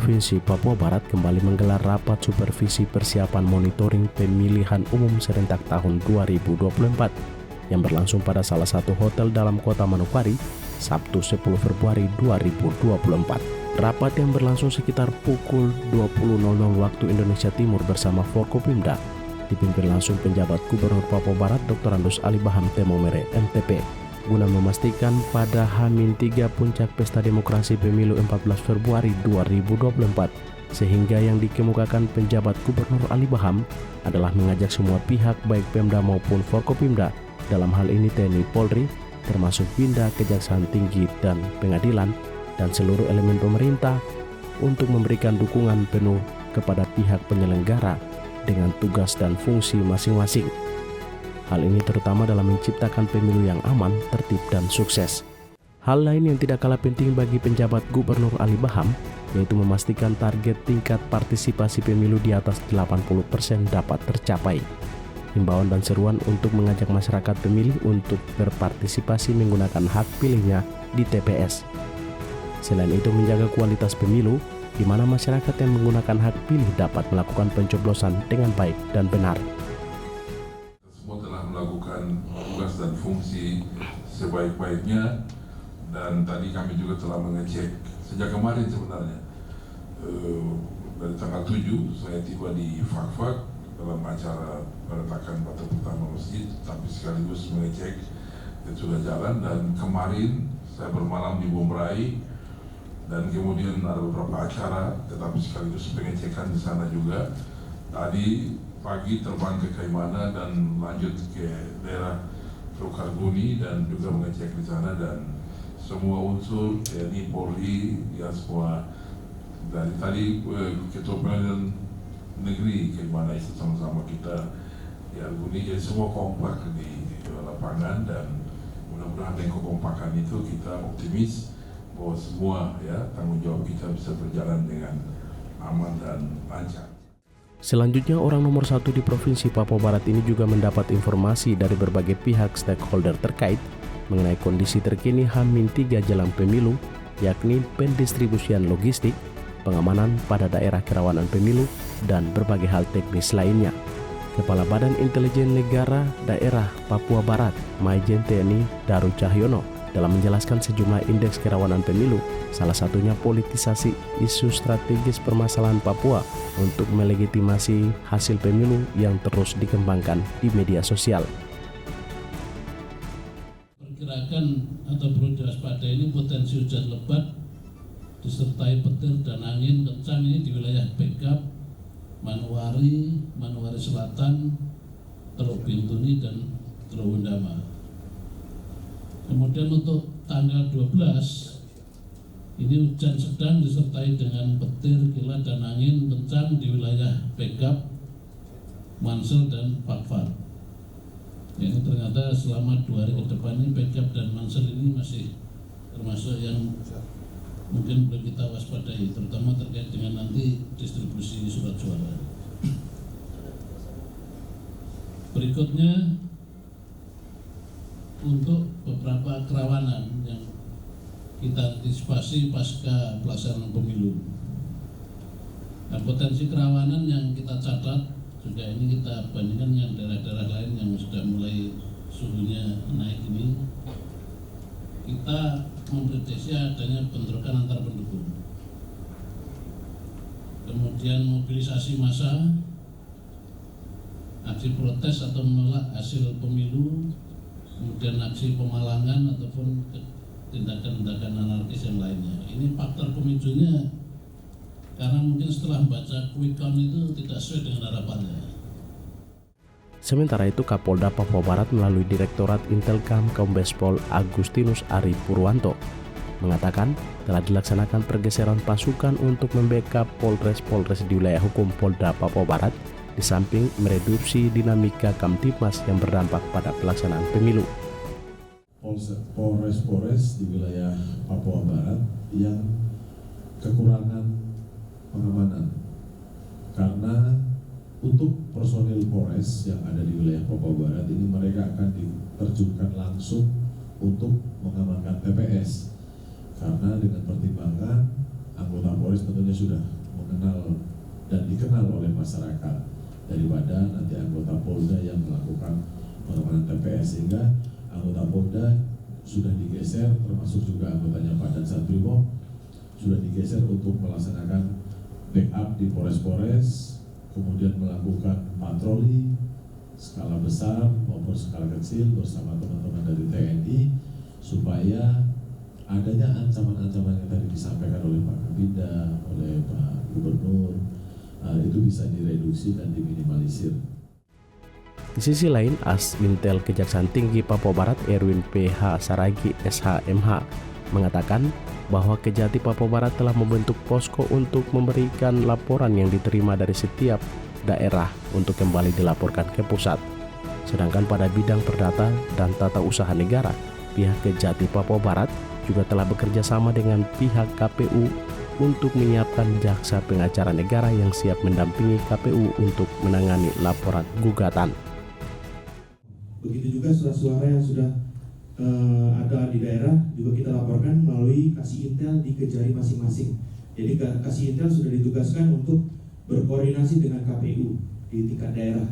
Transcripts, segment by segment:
Provinsi Papua Barat kembali menggelar rapat supervisi persiapan monitoring pemilihan umum serentak tahun 2024 yang berlangsung pada salah satu hotel dalam kota Manokwari, Sabtu 10 Februari 2024. Rapat yang berlangsung sekitar pukul 20.00 waktu Indonesia Timur bersama Forkopimda dipimpin langsung penjabat Gubernur Papua Barat Dr. Andus Ali Baham Temomere MTP guna memastikan pada H-3 puncak pesta demokrasi pemilu 14 Februari 2024 sehingga yang dikemukakan penjabat Gubernur Ali Baham adalah mengajak semua pihak baik Pemda maupun Forkopimda, dalam hal ini TNI Polri termasuk Binda, Kejaksaan Tinggi dan Pengadilan dan seluruh elemen pemerintah untuk memberikan dukungan penuh kepada pihak penyelenggara dengan tugas dan fungsi masing-masing. Hal ini terutama dalam menciptakan pemilu yang aman, tertib, dan sukses. Hal lain yang tidak kalah penting bagi penjabat Gubernur Ali Baham yaitu memastikan target tingkat partisipasi pemilu di atas 80% dapat tercapai. Himbauan dan seruan untuk mengajak masyarakat pemilih untuk berpartisipasi menggunakan hak pilihnya di TPS. Selain itu menjaga kualitas pemilu, di mana masyarakat yang menggunakan hak pilih dapat melakukan pencoblosan dengan baik dan benar. Semua telah melakukan tugas dan fungsi sebaik-baiknya, dan tadi kami juga telah mengecek sejak kemarin sebenarnya. Dari tanggal 7 saya tiba di Fak-Fak dalam acara peletakan batu pertama masjid, tapi sekaligus mengecek sudah jalan, dan kemarin saya bermalam di Bombrai dan kemudian ada beberapa acara, tetapi sekaligus pengecekan di sana juga. Tadi pagi terbang ke Kaimana dan lanjut ke daerah Frukarguni dan juga mengecek di sana, dan semua unsur TNI, Polri, ya semua dari tadi Ketua Pengadilan Negeri Kaimana itu sama-sama kita di Arguni, jadi semua kompak di lapangan, dan mudah-mudahan dengan kekompakan itu kita optimis bahwa semua tanggung jawab kita bisa berjalan dengan aman dan lancar. Selanjutnya, orang nomor 1 di Provinsi Papua Barat ini juga mendapat informasi dari berbagai pihak stakeholder terkait mengenai kondisi terkini H-3 jelang pemilu, yakni pendistribusian logistik, pengamanan pada daerah kerawanan pemilu, dan berbagai hal teknis lainnya. Kepala Badan Intelijen Negara Daerah Papua Barat, Maijen TNI Daru Cahyono, dalam menjelaskan sejumlah indeks kerawanan pemilu, salah satunya politisasi isu strategis permasalahan Papua untuk melegitimasi hasil pemilu yang terus dikembangkan di media sosial. Perkirakan atau perlu diwaspadai ini potensi hujan lebat disertai petir dan angin kencang ini di wilayah Bekap, Manokwari Selatan, Teluk Bintuni, dan Teluk Wendama. Kemudian untuk tanggal 12 ini hujan sedang disertai dengan petir, kilat, dan angin kencang di wilayah Bekap, Mansel, dan Pakfar. Ini ternyata selama 2 hari ke depan ini Bekap dan Mansel ini masih termasuk yang mungkin perlu kita waspadai, terutama terkait dengan nanti distribusi surat suara. Berikutnya, untuk beberapa kerawanan yang kita antisipasi pasca pelaksanaan pemilu. Nah, potensi kerawanan yang kita catat juga ini kita bandingkan dengan daerah-daerah lain yang sudah mulai suhunya naik ini. Kita memprediksi adanya bentrokan antar pendukung. Kemudian mobilisasi massa, aksi protes atau menolak hasil pemilu, kemudian aksi pemalangan ataupun tindakan-tindakan anarkis yang lainnya. Ini faktor pemicunya karena mungkin setelah membaca quick count itu tidak sesuai dengan harapannya. Sementara itu, Kapolda Papua Barat melalui Direktorat Intelkam Kombes Pol Agustinus Ari Purwanto mengatakan telah dilaksanakan pergeseran pasukan untuk membackup Polres di wilayah hukum Polda Papua Barat, di samping mereduksi dinamika Kamtibmas yang berdampak pada pelaksanaan pemilu. Polres di wilayah Papua Barat yang kekurangan pengamanan, karena untuk personil Polres yang ada di wilayah Papua Barat ini mereka akan diterjunkan langsung untuk mengamankan TPS, karena dengan pertimbangan anggota Polres tentunya sudah mengenal dan dikenal oleh masyarakat daripada nanti anggota Polda yang melakukan pengamanan TPS, sehingga anggota Polda sudah digeser, termasuk juga anggotanya Pak Dansat Brimob sudah digeser untuk melaksanakan backup di Polres-Polres, kemudian melakukan patroli skala besar maupun skala kecil bersama teman-teman dari TNI, supaya adanya ancaman-ancaman yang tadi disampaikan oleh Pak Kabinda, oleh Pak Gubernur, itu bisa direduksi dan diminimalisir. Di sisi lain, Asmintel Kejaksaan Tinggi Papua Barat Erwin PH Saragi SHMH mengatakan bahwa Kejati Papua Barat telah membentuk posko untuk memberikan laporan yang diterima dari setiap daerah untuk kembali dilaporkan ke pusat. Sedangkan pada bidang perdata dan tata usaha negara, pihak Kejati Papua Barat juga telah bekerja sama dengan pihak KPU untuk menyiapkan jaksa pengacara negara yang siap mendampingi KPU untuk menangani laporan gugatan. Begitu juga surat suara yang sudah ada di daerah juga kita laporkan melalui Kasih Intel di Kejari masing-masing. Jadi Kasih Intel sudah ditugaskan untuk berkoordinasi dengan KPU di tingkat daerah.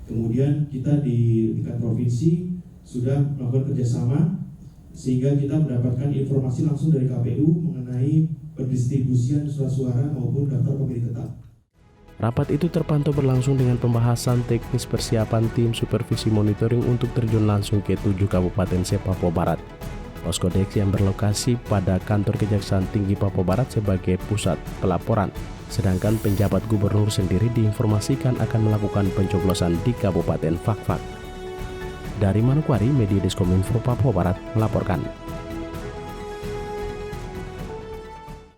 Kemudian kita di tingkat provinsi sudah melakukan kerjasama sehingga kita mendapatkan informasi langsung dari KPU mengenai pendistribusian surat suara maupun daftar pemilih tetap. Rapat itu terpantau berlangsung dengan pembahasan teknis persiapan tim supervisi monitoring untuk terjun langsung ke 7 Kabupaten se-Papua Barat. Poskodex yang berlokasi pada kantor Kejaksaan Tinggi Papua Barat sebagai pusat pelaporan, sedangkan penjabat gubernur sendiri diinformasikan akan melakukan pencoblosan di Kabupaten Fak-Fak. Dari Manokwari, Media Diskominfo Papua Barat melaporkan.